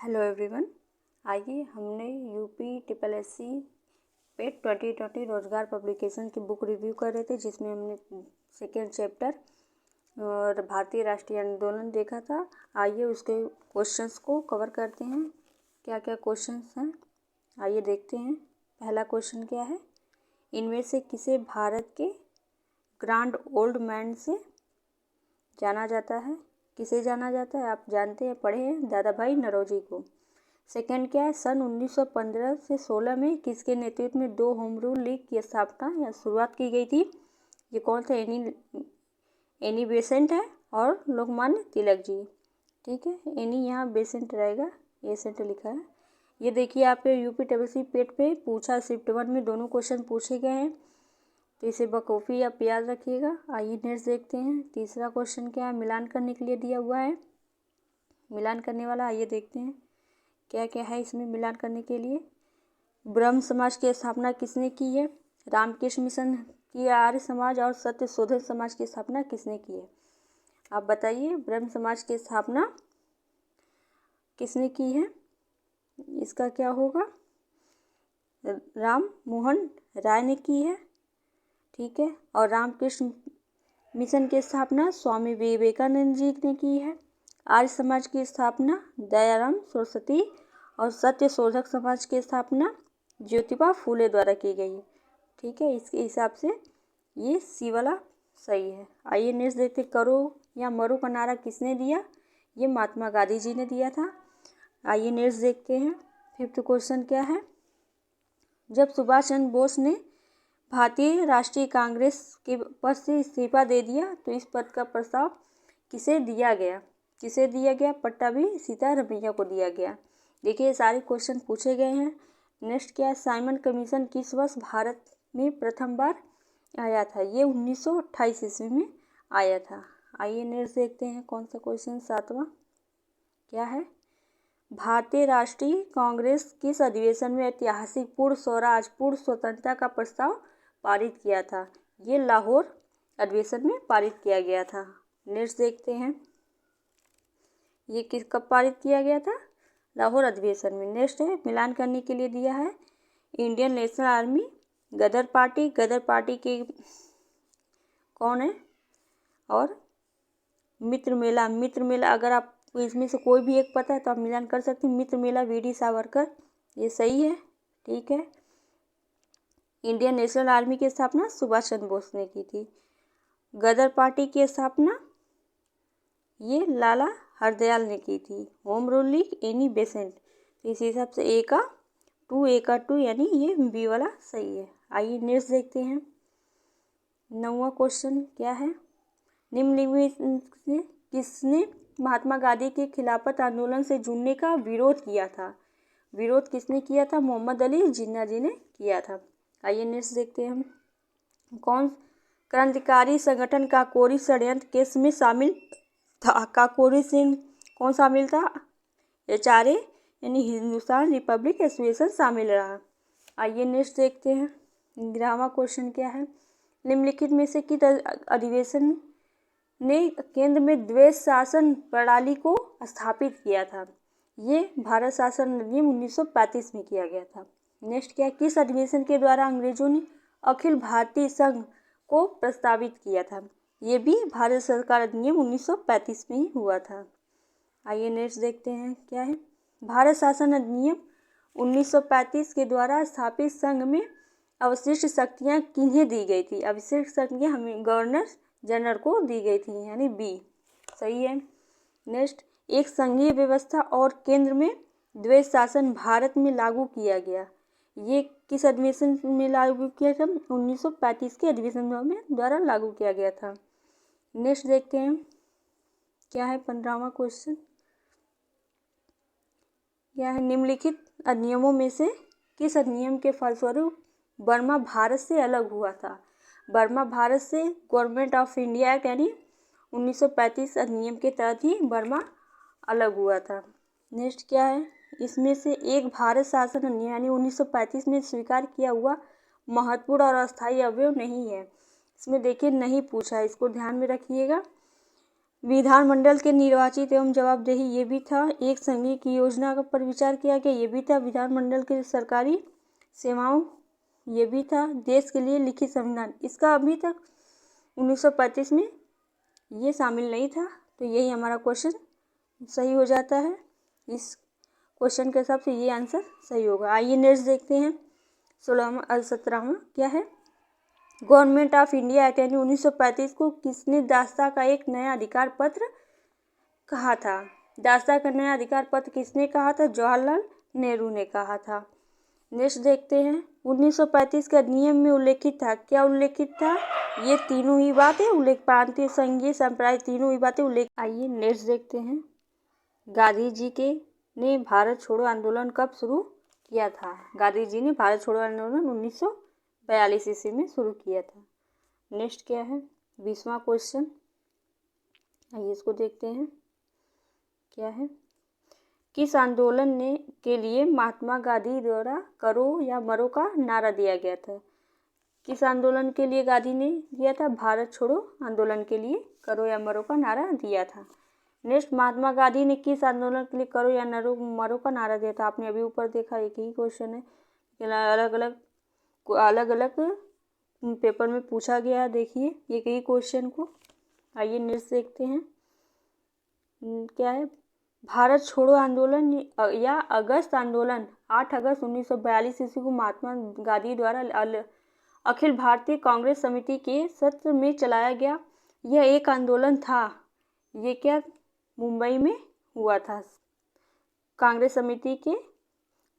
Hello everyone. आइए हमने UP triple S C पेट 2020 रोजगार पब्लिकेशन की बुक रिव्यू कर रहे थे, जिसमें हमने सेकेंड चैप्टर और भारतीय राष्ट्रीय आंदोलन देखा था। आइए उसके क्वेश्चंस को कवर करते हैं। क्या क्या क्वेश्चंस हैं आइए देखते हैं। पहला क्वेश्चन क्या है, इनमें से किसे भारत के ग्रैंड ओल्ड मैन से जाना जाता है? किसे जाना जाता है? आप जानते हैं, पढ़े हैं, दादा भाई नौरोजी को। सेकंड क्या है, सन 1915 से 16 में किसके नेतृत्व में 2 होम रूल लीग की स्थापना या शुरुआत की गई थी? ये कौन थे? एनी बेसेंट है और लोकमान्य तिलक जी। ठीक है, एनी यहाँ बेसेंट रहेगा, एसेंट लिखा है। ये देखिए आपके यूपी ट्रिपल सी पेट पे पूछा, शिफ्ट 1 में दोनों क्वेश्चन पूछे गए हैं, तो इसे बखूबी आप याद रखिएगा। आइए नेक्स्ट देखते हैं। तीसरा क्वेश्चन क्या है, मिलान करने के लिए दिया हुआ है, मिलान करने वाला। आइए देखते हैं क्या क्या है इसमें मिलान करने के लिए। ब्रह्म समाज की स्थापना किसने की है? रामकृष्ण मिशन की, आर्य समाज और सत्य शोधन समाज की स्थापना किसने की है? आप बताइए, ब्रह्म समाज की स्थापना किसने की है? इसका क्या होगा? राम मोहन राय ने की है। ठीक है, और रामकृष्ण मिशन की स्थापना स्वामी विवेकानंद जी ने की है। आर्य समाज की स्थापना दयाराम सरस्वती और सत्य शोधक समाज की स्थापना ज्योतिबा फूले द्वारा की गई। ठीक है, इसके हिसाब से ये सी वाला सही है। आइए नेक्स्ट देखते, करो या मरो का नारा किसने दिया? ये महात्मा गांधी जी ने दिया था। आइए नेक्स्ट देखते हैं। फिफ्थ क्वेश्चन क्या है, जब सुभाष चंद्र बोस ने भारतीय राष्ट्रीय कांग्रेस के पद से इस्तीफा दे दिया तो इस पद का प्रस्ताव किसे दिया गया? किसे दिया गया? पट्टाभी सीतारमैया को दिया गया। देखिए सारे क्वेश्चन पूछे गए हैं। नेक्स्ट क्या है, साइमन कमीशन किस वर्ष भारत में प्रथम बार आया था? ये 1928 ईस्वी में आया था। आइए नेक्स्ट देखते हैं कौन सा क्वेश्चन, सातवां क्या है, भारतीय राष्ट्रीय कांग्रेस किस अधिवेशन में ऐतिहासिक पूर्ण स्वराज पूर्ण स्वतंत्रता का प्रस्ताव पारित किया था? ये लाहौर अधिवेशन में पारित किया गया था। नेक्स्ट देखते हैं, ये किस कब पारित किया गया था? लाहौर अधिवेशन में। नेक्स्ट है, मिलान करने के लिए दिया है, इंडियन नेशनल आर्मी, गदर पार्टी, गदर पार्टी के कौन है, और मित्र मेला, मित्र मेला अगर आप इसमें से कोई भी एक पता है तो आप मिलान कर सकते हैं। मित्र मेला वीडी सावरकर, ये सही है। ठीक है, इंडियन नेशनल आर्मी की स्थापना सुभाष चंद्र बोस ने की थी। गदर पार्टी की स्थापना ये लाला हरदयाल ने की थी। Home rule league Annie Besant, इस हिसाब से ए का टू यानी ये बी वाला सही है। आइए नेक्स्ट देखते हैं। 9वां क्वेश्चन क्या है, निम्नलिखित में किसने महात्मा गांधी के खिलाफत आंदोलन से जुड़ने का विरोध किया था? विरोध किसने किया था? मोहम्मद अली जिन्ना जी ने किया था। आइए नेक्स्ट देखते हैं हम, कौन क्रांतिकारी संगठन काकोरी षड्यंत्र केस में शामिल था? काकोरी से कौन शामिल था? HRA यानी हिंदुस्तान रिपब्लिक एसोसिएशन शामिल रहा। आइए नेक्स्ट देखते हैं। 11वां क्वेश्चन क्या है, निम्नलिखित में से किस अधिवेशन ने केंद्र में द्वैध शासन प्रणाली को स्थापित किया था? ये भारत शासन अधिनियम 1935 में किया गया था। नेक्स्ट क्या, किस अधिवेशन के द्वारा अंग्रेजों ने अखिल भारतीय संघ को प्रस्तावित किया था? ये भी भारत सरकार अधिनियम 1935 में ही हुआ था। आइए नेक्स्ट देखते हैं क्या है, भारत शासन अधिनियम 1935 के द्वारा स्थापित संघ में अवशिष्ट शक्तियाँ किन्हें दी गई थी? अवशिष्ट शक्तियाँ हमें गवर्नर जनरल को दी गई थी, यानी बी सही है। नेक्स्ट, एक संघीय व्यवस्था और केंद्र में द्वैध शासन भारत में लागू किया गया, ये किस अधिवेशन में लागू किया था? 1935 के अधिवेशन में द्वारा लागू किया गया था। नेक्स्ट देखते हैं क्या है, 15वां क्वेश्चन क्या है, निम्नलिखित अधिनियमों में से किस अधिनियम के फलस्वरूप बर्मा भारत से अलग हुआ था? बर्मा भारत से गवर्नमेंट ऑफ इंडिया एक्ट यानी 1935 अधिनियम के तहत ही बर्मा अलग हुआ था। नेक्स्ट क्या है, इसमें से एक भारत शासन अधिनियम यानी 1935 में स्वीकार किया हुआ महत्वपूर्ण और अस्थायी अवयव नहीं है। इसमें देखिए नहीं पूछा है, इसको ध्यान में रखिएगा। विधानमंडल के निर्वाचित एवं जवाबदेही, ये भी था। एक संघीय की योजना पर विचार किया गया, ये भी था। विधानमंडल के सरकारी सेवाओं, ये भी था। देश के लिए लिखित संविधान, इसका अभी तक 1935 में ये शामिल नहीं था, तो यही हमारा क्वेश्चन सही हो जाता है। इस क्वेश्चन के हिसाब से ये आंसर सही होगा। आइए नेक्स्ट देखते हैं। 17वां क्या है? गवर्नमेंट ऑफ इंडिया एक्ट यानी 1935 को किसने दास्ता का एक नया अधिकार पत्र कहा था? दास्ता का नया अधिकार पत्र किसने कहा था? जवाहरलाल नेहरू ने कहा था। नेक्स्ट देखते हैं। 1935 के अधिनियम में उल्लेखित था, क्या उल्लेखित था? ये तीनों ही बातें उल्लेख, प्रांतीय संघीय सांप्रदायिक तीनों ही बातें उल्लेख। आइए नेक्स्ट देखते हैं। गांधी जी ने भारत छोड़ो आंदोलन कब शुरू किया था? गांधी जी ने भारत छोड़ो आंदोलन 1942 ईस्वी में शुरू किया था। नेक्स्ट क्या है? 20वां क्वेश्चन, आइए इसको देखते हैं। क्या है? किस आंदोलन के लिए महात्मा गांधी द्वारा करो या मरो का नारा दिया गया था? किस आंदोलन के लिए गांधी ने दिया था? भारत छोड़ो आंदोलन के लिए करो या मरो का नारा दिया था। नेक्स्ट, महात्मा गांधी ने किस आंदोलन के लिए करो या मरो का नारा दिया था? आपने अभी ऊपर देखा, एक ही क्वेश्चन है, अलग अलग पेपर में पूछा गया है। देखिए एक ही क्वेश्चन को। आइए नेक्स्ट देखते हैं। क्या है? भारत छोड़ो आंदोलन या अगस्त आंदोलन 8 अगस्त 1942 ईस्वी को महात्मा गांधी द्वारा अखिल भारतीय कांग्रेस समिति के सत्र में चलाया गया यह एक आंदोलन था। ये क्या मुंबई में हुआ था? कांग्रेस समिति के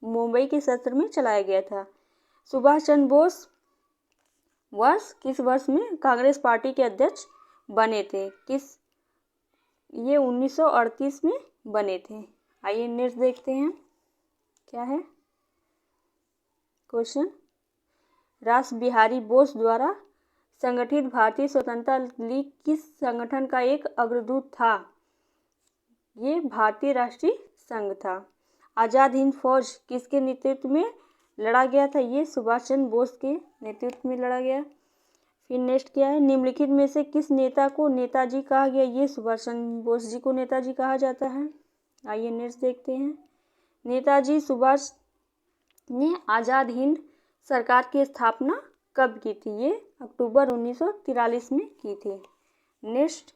मुंबई के सत्र में चलाया गया था। सुभाष चंद्र बोस किस वर्ष में कांग्रेस पार्टी के अध्यक्ष बने थे? ये 1938 में बने थे। आइए नेक्स्ट देखते हैं। क्या है क्वेश्चन? रास बिहारी बोस द्वारा संगठित भारतीय स्वतंत्रता लीग किस संगठन का एक अग्रदूत था? ये भारतीय राष्ट्रीय संघ था। आज़ाद हिंद फौज किसके नेतृत्व में लड़ा गया था? ये सुभाष चंद्र बोस के नेतृत्व में लड़ा गया। फिर नेक्स्ट क्या है? निम्नलिखित में से किस नेता को नेताजी कहा गया? ये सुभाष चंद्र बोस जी को नेताजी कहा जाता है। आइए नेक्स्ट देखते हैं। नेताजी सुभाष ने आज़ाद हिंद सरकार की स्थापना कब की थी? ये अक्टूबर 1943 में की थी। नेक्स्ट,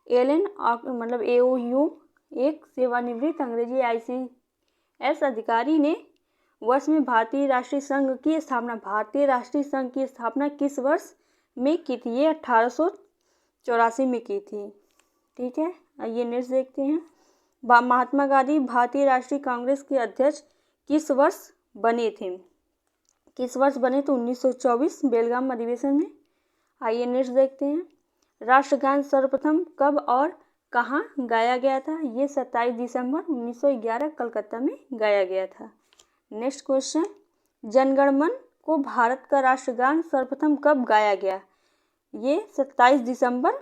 एलन AOU एक सेवानिवृत्त अंग्रेजी ICS अधिकारी ने वर्ष में भारतीय राष्ट्रीय संघ की स्थापना किस वर्ष में की थी? ये 1884 में की थी। ठीक है, आइए नेक्स्ट देखते हैं। महात्मा गांधी भारतीय राष्ट्रीय कांग्रेस के अध्यक्ष किस वर्ष बने थे? किस वर्ष बने? तो 1924 बेलगाम अधिवेशन में। आइए नेक्स्ट देखते हैं। राष्ट्रगान सर्वप्रथम कब और कहाँ गाया गया था? ये 27 दिसंबर 1911 कलकत्ता में गाया गया था। नेक्स्ट क्वेश्चन, जनगण मन को भारत का राष्ट्रगान सर्वप्रथम कब गाया गया? ये 27 दिसंबर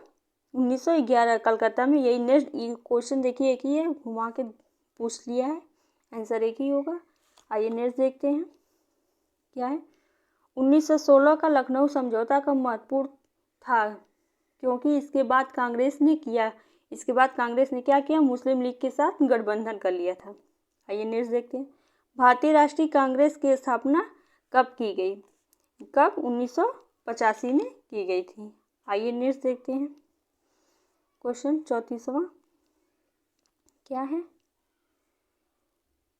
1911 कलकत्ता में। यही नेक्स्ट क्वेश्चन देखिए एक ही है, घुमा के पूछ लिया है, आंसर एक ही होगा। आइए नेक्स्ट देखते हैं। क्या है? 1916 का लखनऊ समझौता का महत्वपूर्ण था क्योंकि इसके बाद कांग्रेस ने क्या किया? मुस्लिम लीग के साथ गठबंधन कर लिया था। आइए नेक्स्ट देखते हैं। भारतीय राष्ट्रीय कांग्रेस की स्थापना कब की गई? कब? 1985 में की गई थी। आइए नेक्स्ट देखते हैं। क्वेश्चन 34वां क्या है?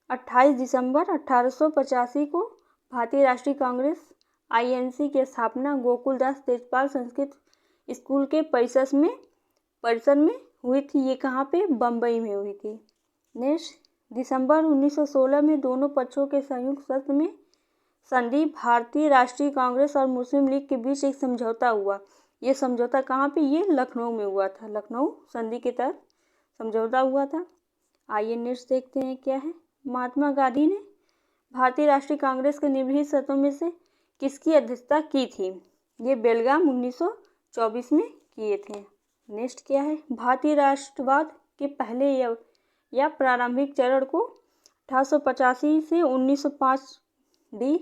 28 दिसंबर 1885 को भारतीय राष्ट्रीय कांग्रेस INC की स्थापना गोकुलदास तेजपाल संस्कृत स्कूल के परिसर में हुई थी। ये कहाँ पे? बम्बई में हुई थी। नेक्स्ट, दिसंबर 1916 में दोनों पक्षों के संयुक्त सत्र में संधि भारतीय राष्ट्रीय कांग्रेस और मुस्लिम लीग के बीच एक समझौता हुआ। ये समझौता कहाँ पे? ये लखनऊ में हुआ था। लखनऊ संधि के तहत समझौता हुआ था। आइए नेक्स्ट देखते हैं। क्या है? महात्मा गांधी ने भारतीय राष्ट्रीय कांग्रेस के निम्नलिखित सत्रों में से किसकी अध्यक्षता की थी? ये बेलगाम 1924 में किए थे। नेक्स्ट क्या है? भारतीय राष्ट्रवाद के पहले या प्रारंभिक चरण को 1885 से 1905 डी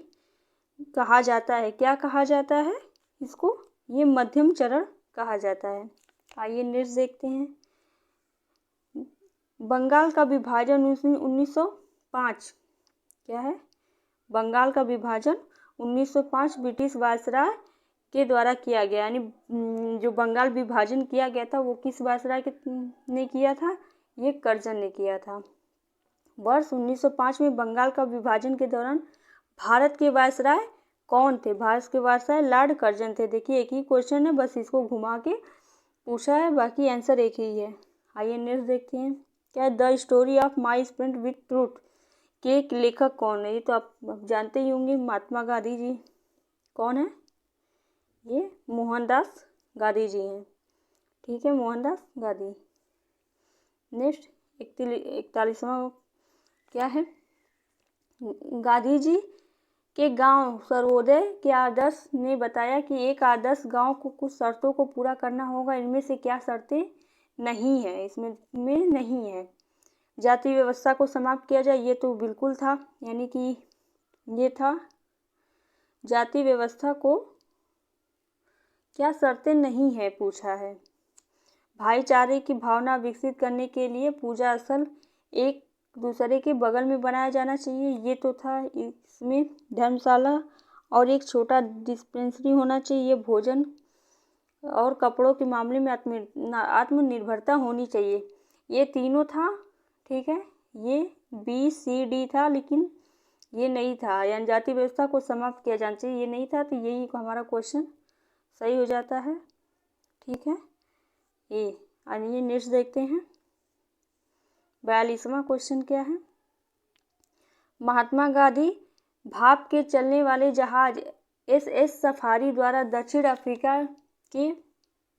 कहा जाता है। क्या कहा जाता है इसको? ये मध्यम चरण कहा जाता है। आइए नेक्स्ट देखते हैं। बंगाल का विभाजन 1905 क्या है? बंगाल का विभाजन 1905 ब्रिटिश वायसराय के द्वारा किया गया। यानी जो बंगाल विभाजन किया गया था वो किस वायसराय ने किया था? ये कर्जन ने किया था। वर्ष 1905 में बंगाल का विभाजन के दौरान भारत के वायसराय कौन थे? भारत के वायसराय लॉर्ड कर्जन थे। देखिए एक ही क्वेश्चन है, बस इसको घुमा के पूछा है, बाकी आंसर एक ही है। आइए नेक्स्ट देखते हैं। क्या the story of my sprint with truth के लेखक कौन है? ये तो आप जानते ही होंगे, महात्मा गांधी जी। कौन है ये? मोहनदास गांधी जी हैं। ठीक है, मोहनदास गांधी। नेक्स्ट 41वां क्या है? गांधी जी के गांव सर्वोदय के आदर्श ने बताया कि एक आदर्श गांव को कुछ शर्तों को पूरा करना होगा। इनमें से क्या शर्तें नहीं है? इसमें नहीं है। जाति व्यवस्था को समाप्त किया जाए, ये तो बिल्कुल था, यानी कि ये था। जाति व्यवस्था को क्या शर्तें नहीं है पूछा है। भाईचारे की भावना विकसित करने के लिए पूजा स्थल एक दूसरे के बगल में बनाया जाना चाहिए, ये तो था। इसमें धर्मशाला और एक छोटा डिस्पेंसरी होना चाहिए। भोजन और कपड़ों के मामले में आत्मनिर्भरता होनी चाहिए, ये तीनों था। ठीक है, ये BCD था, लेकिन ये नहीं था। यानी जाति व्यवस्था को समाप्त किया जाना चाहिए, ये नहीं था, तो यही हमारा क्वेश्चन सही हो जाता है। ठीक है, ये आइए नेक्स्ट देखते हैं। 42वां क्वेश्चन क्या है? महात्मा गांधी भाप के चलने वाले जहाज SS सफारी द्वारा दक्षिण अफ्रीका के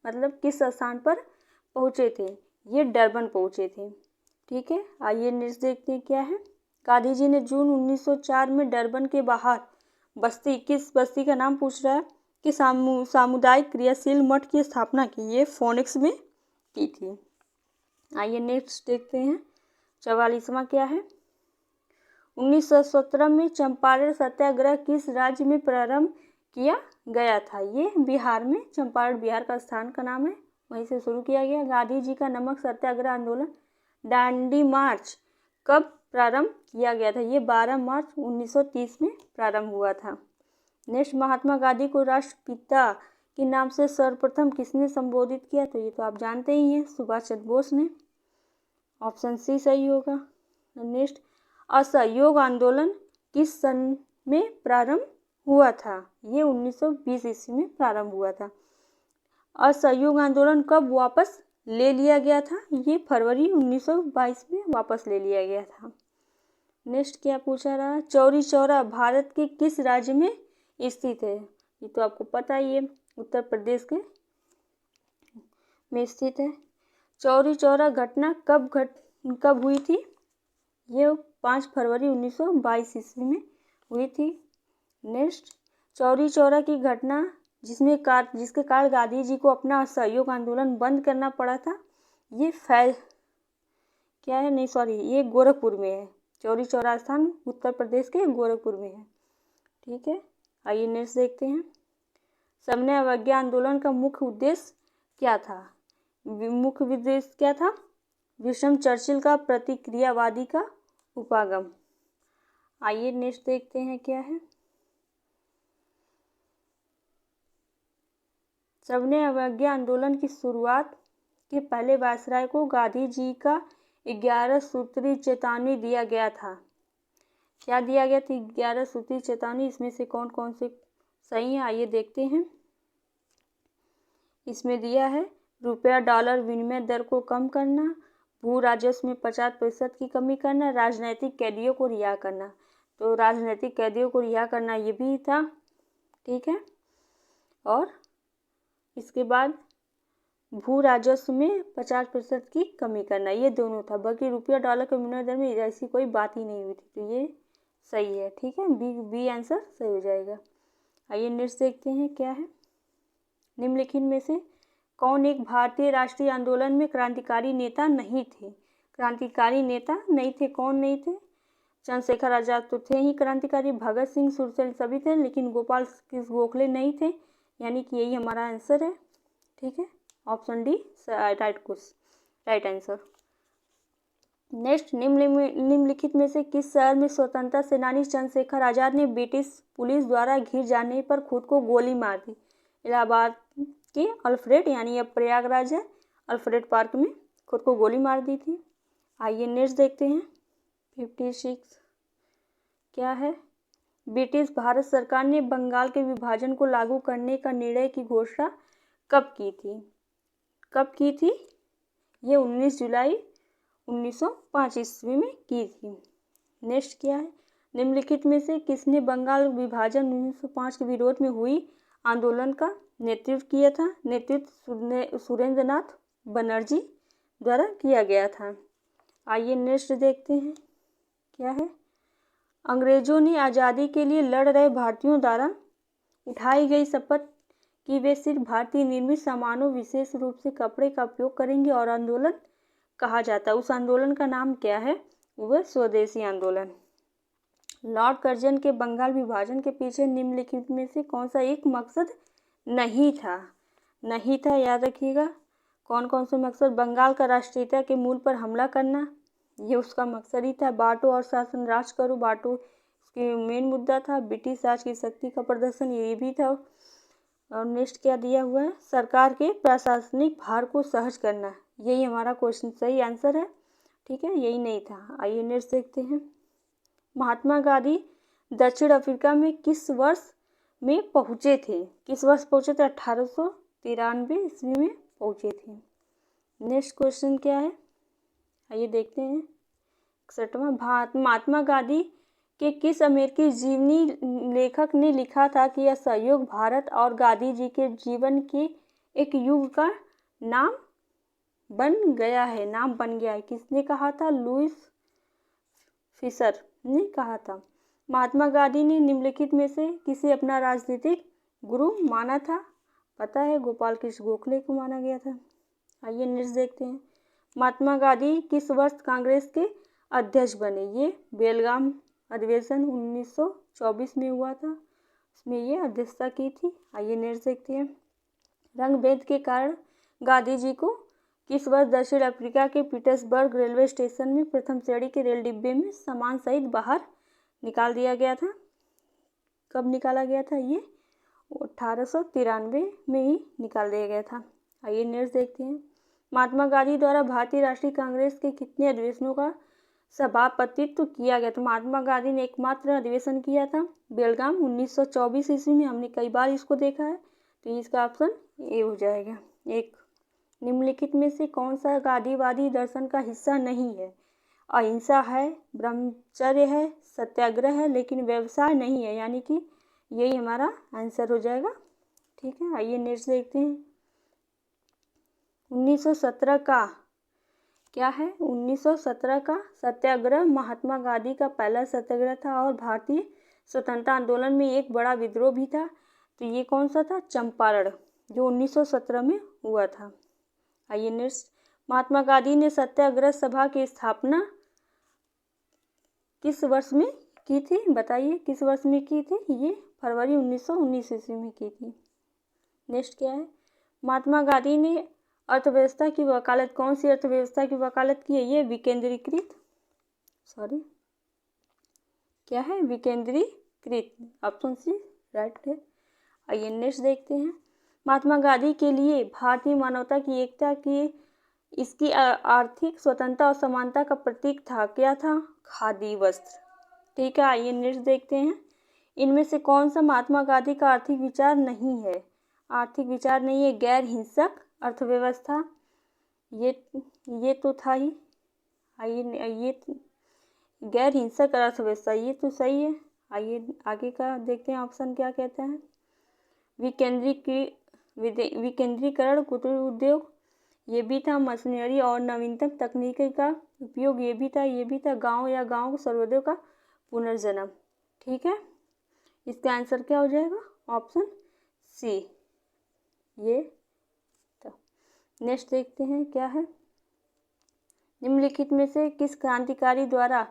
किस स्थान पर पहुंचे थे? ये डरबन पहुंचे थे। ठीक है, आइए नेक्स्ट देखते हैं क्या है। गांधी जी ने जून 1904 में डरबन के बाहर किस बस्ती का नाम पूछ रहा है कि सामुदायिक क्रियाशील मठ की स्थापना की? ये फोनिक्स में की थी। आइए नेक्स्ट देखते हैं। 44वां क्या है? 1917 में चंपारण सत्याग्रह किस राज्य में प्रारंभ किया गया था? ये बिहार में, चंपारण बिहार का स्थान का नाम है, वहीं से शुरू किया गया। गांधी जी का नमक सत्याग्रह आंदोलन दांडी मार्च कब प्रारंभ किया गया था? ये 12 मार्च 1930 में प्रारंभ हुआ था। नेक्स्ट, महात्मा गांधी को राष्ट्रपिता के नाम से सर्वप्रथम किसने संबोधित किया? तो ये तो आप जानते ही हैं, सुभाष चंद्र बोस ने। ऑप्शन सी सही होगा। नेक्स्ट, असहयोग आंदोलन किस सन में प्रारंभ हुआ था? ये 1920 ईस्वी में प्रारंभ हुआ था। असहयोग आंदोलन कब वापस ले लिया गया था? ये फरवरी 1922 में वापस ले लिया गया था। नेक्स्ट क्या पूछा रहा? चौरी चौरा भारत के किस राज्य में स्थित है? ये तो आपको पता ही है, उत्तर प्रदेश के में स्थित है। चौरी चौरा घटना कब हुई थी? ये 5 फरवरी 1922 ईस्वी में हुई थी। नेक्स्ट, चौरी चौरा की घटना जिसके कारण गांधी जी को अपना असहयोग आंदोलन बंद करना पड़ा था, ये ये गोरखपुर में है। चौरी चौरा स्थान उत्तर प्रदेश के गोरखपुर में है। ठीक है, आइए नेक्स्ट देखते हैं। सविनय अवज्ञा आंदोलन का मुख्य उद्देश्य क्या था? विंस्टन चर्चिल का प्रतिक्रियावादी का उपागम। आइए नेक्स्ट देखते हैं क्या है। सविनय अवज्ञा आंदोलन की शुरुआत के पहले वायसराय को गांधी जी का 11 सूत्री चेतावनी दिया गया था। क्या दिया गया था? 11 सूत्री चेतावनी। इसमें से कौन कौन से सही है आइए देखते हैं। इसमें दिया है रुपया-डॉलर विनिमय दर को कम करना, भू राजस्व में 50% की कमी करना, राजनीतिक कैदियों को रिहा करना। तो राजनीतिक कैदियों को रिहा करना ये भी था। ठीक है, और इसके बाद भू राजस्व में 50% की कमी करना, ये दोनों था। बाकी रुपया डॉलर के विनिमय दर में ऐसी कोई बात ही नहीं हुई थी, तो ये सही है। ठीक है, बी आंसर सही हो जाएगा। आइए नेक्स्ट देखते हैं क्या है। निम्नलिखित में से कौन एक भारतीय राष्ट्रीय आंदोलन में क्रांतिकारी नेता नहीं थे? क्रांतिकारी नेता नहीं थे, कौन नहीं थे? चंद्रशेखर आजाद तो थे ही क्रांतिकारी, भगत सिंह, सुरसेन सभी थे, लेकिन गोपाल कृष्ण गोखले नहीं थे, यानी कि यही हमारा आंसर है। ठीक है, option D right answer. Next, निम्नलिखित में से किस शहर में स्वतंत्रता सेनानी चंद्रशेखर आजाद ने ब्रिटिश पुलिस द्वारा घिर जाने पर खुद को गोली मार दी? इलाहाबाद के अल्फ्रेड, यानी अब प्रयागराज है, अल्फ्रेड पार्क में खुद को गोली मार दी थी। आइए नेक्स्ट देखते हैं। 56 क्या है? ब्रिटिश भारत सरकार ने बंगाल के विभाजन को लागू करने का निर्णय की घोषणा कब की थी? कब की थी? ये 19 जुलाई 1905 ईस्वी में की थी। नेक्स्ट क्या है? निम्नलिखित में से किसने बंगाल विभाजन 1905 के विरोध में हुई आंदोलन का नेतृत्व किया था? नेतृत्व सुरेंद्र नाथ बनर्जी द्वारा किया गया था। आइए नेक्स्ट देखते हैं। क्या है? अंग्रेजों ने आज़ादी के लिए लड़ रहे भारतीयों द्वारा उठाई गई शपथ कि वे सिर्फ भारतीय निर्मित सामानों, विशेष रूप से कपड़े का उपयोग करेंगे और आंदोलन कहा जाता है। उस आंदोलन का नाम क्या है? वह स्वदेशी आंदोलन। लॉर्ड कर्जन के बंगाल विभाजन के पीछे निम्नलिखित में से कौन सा एक मकसद नहीं था? याद रखिएगा। कौन कौन से मकसद? बंगाल का राष्ट्रीयता के मूल पर हमला करना, ये उसका मकसद ही था। बांटो और शासन राज करो, बांटो इसकी मेन मुद्दा था। ब्रिटिश राज की शक्ति का प्रदर्शन, ये भी था। और नेक्स्ट क्या दिया हुआ है? सरकार के प्रशासनिक भार को सहज करना, यही हमारा क्वेश्चन सही आंसर है। ठीक है, यही नहीं था। आइए नेक्स्ट देखते हैं। महात्मा गांधी दक्षिण अफ्रीका में किस वर्ष में पहुँचे थे? किस वर्ष पहुँचे थे? 1893 ईस्वी में पहुँचे थे। नेक्स्ट क्वेश्चन क्या है? आइए देखते हैं। 61वां, महात्मा गांधी के किस अमेरिकी जीवनी लेखक ने लिखा था कि यह सहयोग भारत और गांधी जी के जीवन के एक युग का नाम बन गया है? किसने कहा था? लुईस फिशर ने कहा था। महात्मा गांधी ने निम्नलिखित में से किसे अपना राजनीतिक गुरु माना था? पता है, गोपाल कृष्ण गोखले को माना गया था। आइए नेक्स्ट देखते हैं। महात्मा गांधी किस वर्ष कांग्रेस के अध्यक्ष बने? ये बेलगाम अधिवेशन 1924 में हुआ था, उसमें ये अध्यक्षता की थी। आइए नेक्स्ट देखते हैं। रंग भेद के कारण गांधी जी को किस वर्ष दक्षिण अफ्रीका के पीटर्सबर्ग रेलवे स्टेशन में प्रथम श्रेणी के रेल डिब्बे में सामान सहित बाहर निकाल दिया गया था? कब निकाला गया था? ये 1893 में ही निकाल दिया गया था। आइए नेक्स्ट देखते हैं। महात्मा गांधी द्वारा भारतीय राष्ट्रीय कांग्रेस के कितने अधिवेशनों का सभापतित्व किया गया? तो महात्मा गांधी ने एकमात्र अधिवेशन किया था, बेलगाम 1924 ईस्वी में। हमने कई बार इसको देखा है, तो इसका ऑप्शन ए हो जाएगा। एक, निम्नलिखित में से कौन सा गांधीवादी दर्शन का हिस्सा नहीं है? अहिंसा है, ब्रह्मचर्य है, सत्याग्रह है, लेकिन व्यवसाय नहीं है, यानी कि यही हमारा आंसर हो जाएगा। ठीक है, आइए नेक्स्ट देखते हैं। 1917 का क्या है? 1917 का सत्याग्रह महात्मा गांधी का पहला सत्याग्रह था और भारतीय स्वतंत्रता आंदोलन में एक बड़ा विद्रोह भी था। तो ये कौन सा था? चंपारण, जो 1917 में हुआ था। आइए नेक्स्ट। महात्मा गांधी ने सत्याग्रह सभा की स्थापना किस वर्ष में की थी? बताइए, किस वर्ष में की थी? ये फरवरी 1919 ईस्वी में की थी। नेक्स्ट क्या है? महात्मा गांधी ने अर्थव्यवस्था की वकालत, कौन सी अर्थव्यवस्था की वकालत की है? ये विकेंद्रीकृत, क्या है? विकेंद्रीकृत, ऑप्शन सी राइट है। आइए नेक्स्ट देखते हैं। महात्मा गांधी के लिए भारतीय मानवता की एकता की इसकी आर्थिक स्वतंत्रता और समानता का प्रतीक था, क्या था? खादी वस्त्र। ठीक है, आइए नेक्स्ट देखते हैं। इनमें से कौन सा महात्मा गांधी का आर्थिक विचार नहीं है? आर्थिक विचार नहीं है। गैर हिंसक अर्थव्यवस्था, ये तो था ही। आइए, ये गैर हिंसक अर्थव्यवस्था, ये तो सही है। आइए आगे का देखते हैं, ऑप्शन क्या कहता है? विकेंद्रीकरण, कुटीर उद्योग, ये भी था। मशीनरी और नवीनतम तकनीकी का उपयोग, ये भी था। गांव या गांव सर्वोदय का पुनर्जन्म। ठीक है, इसका आंसर क्या हो जाएगा? ऑप्शन सी, ये था। नेक्स्ट देखते हैं क्या है। निम्नलिखित में से किस क्रांतिकारी द्वारा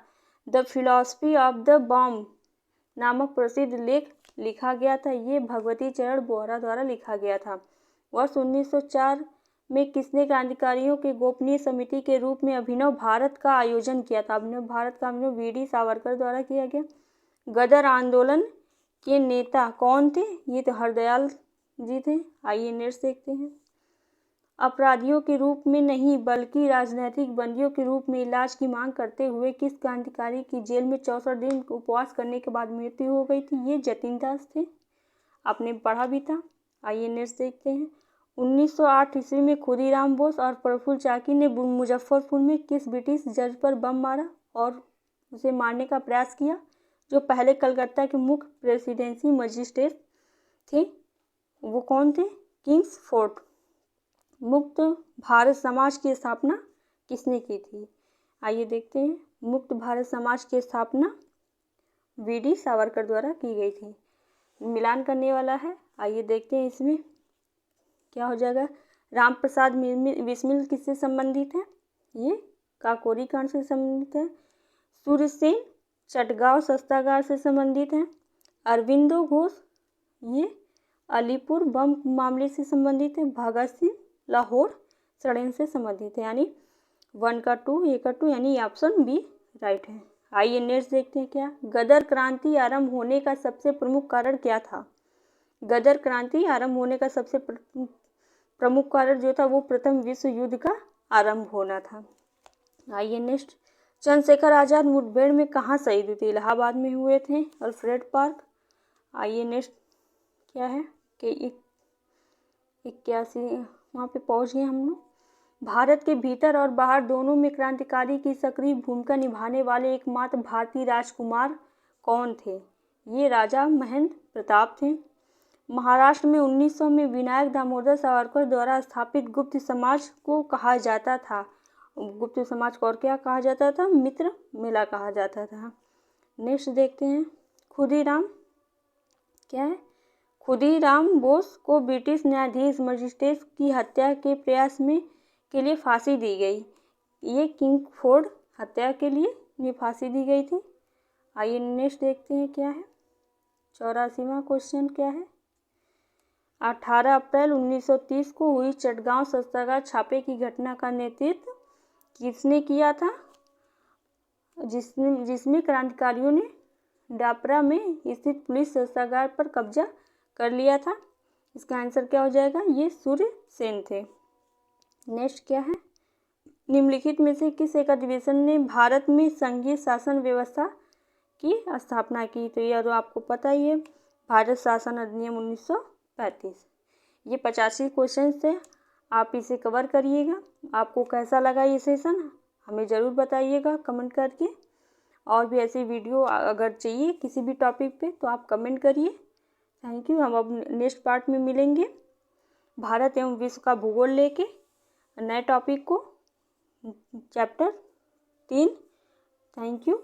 the philosophy of the bomb नामक प्रसिद्ध लेख लिखा गया था? ये भगवती चरण बोहरा द्वारा लिखा गया था। वर्ष 1904 में किसने क्रांतिकारियों के गोपनीय समिति के रूप में अभिनव भारत का आयोजन किया था? अभिनव भारत का आयोजन वीडी सावरकर द्वारा किया गया। गदर आंदोलन के नेता कौन थे? ये तो हरदयाल जी थे। आइए नेक्स्ट देखते हैं। अपराधियों के रूप में नहीं बल्कि राजनीतिक बंदियों के रूप में इलाज की मांग करते हुए किस क्रांतिकारी की जेल में 64 दिन उपवास करने के बाद मृत्यु हो गई थी? ये जतिन दास थे। आपने पढ़ा भी था। आइए नेक्स्ट देखते हैं। 1908 ईस्वी में खुदीराम बोस और प्रफुल्ल चाकी ने मुजफ्फरपुर में किस ब्रिटिश जज पर बम मारा और उसे मारने का प्रयास किया, जो पहले कलकत्ता के मुख्य प्रेसिडेंसी मजिस्ट्रेट थे? वो कौन थे? किंग्सफोर्ड। मुक्त भारत समाज की स्थापना किसने की थी? आइए देखते हैं। मुक्त भारत समाज की स्थापना वीडी सावरकर द्वारा की गई थी। मिलान करने वाला है। आइए देखते हैं इसमें क्या हो जाएगा। राम प्रसाद बिस्मिल किससे संबंधित है? ये काकोरी कांड से संबंधित है। सूर्यसेन चटगांव शस्त्रागार से संबंधित है। अरविंदो घोष ये अलीपुर बम मामले से संबंधित है। भगत सिंह लाहौर षड्यंत्र से संबंधित है। यानी 1 का 2 ए का 2 यानी ऑप्शन बी राइट है। आइए नेक्स्ट देखते हैं क्या। गदर क्रांति आरंभ होने का सबसे प्रमुख कारण क्या था? गदर क्रांति आरंभ होने का सबसे प्रमुख कारण जो था वो प्रथम विश्व युद्ध का आरंभ होना था। आइए नेक्स्ट। चंद्रशेखर आजाद मुठभेड़ में कहाँ शहीद हुए थे? इलाहाबाद में हुए थे, अल्फ्रेड पार्क। आइए नेक्स्ट क्या है कि 81 वहाँ पे पहुँच गए हम लोग। भारत के भीतर और बाहर दोनों में क्रांतिकारी की सक्रिय भूमिका निभाने वाले एकमात्र भारतीय राजकुमार कौन थे? ये राजा महेंद्र प्रताप थे। महाराष्ट्र में 1900 में विनायक दामोदर सावरकर द्वारा स्थापित गुप्त समाज को कहा जाता था। गुप्त समाज को और क्या कहा जाता था? मित्र मेला कहा जाता था। नेक्स्ट देखते हैं। खुदीराम क्या है? खुदीराम बोस को ब्रिटिश न्यायाधीश मजिस्ट्रेट की हत्या के प्रयास में के लिए फांसी दी गई। ये किंगफोर्ड हत्या के लिए ये फांसी दी गई थी। आइए नेक्स्ट देखते हैं क्या है। 84वां क्वेश्चन क्या है। 18 अप्रैल 1930 को हुई चटगांव शस्त्रागार छापे की घटना का नेतृत्व किसने किया था? जिसमें क्रांतिकारियों ने डापरा में स्थित पुलिस शस्त्रागार पर कब्जा कर लिया था। इसका आंसर क्या हो जाएगा? ये सूर्यसेन थे। नेक्स्ट क्या है। निम्नलिखित में से किस एक अधिवेशन ने भारत में संघीय शासन व्यवस्था की स्थापना की? तो यह तो आपको पता ही है, भारत शासन अधिनियम 1935। ये 85 क्वेश्चन थे। आप इसे कवर करिएगा। आपको कैसा लगा ये सेशन हमें ज़रूर बताइएगा कमेंट करके। और भी ऐसी वीडियो अगर चाहिए किसी भी टॉपिक पे तो आप कमेंट करिए। Thank you. हम अब नेक्स्ट पार्ट में मिलेंगे भारत एवं विश्व का भूगोल लेके नए टॉपिक को, चैप्टर 3। Thank you.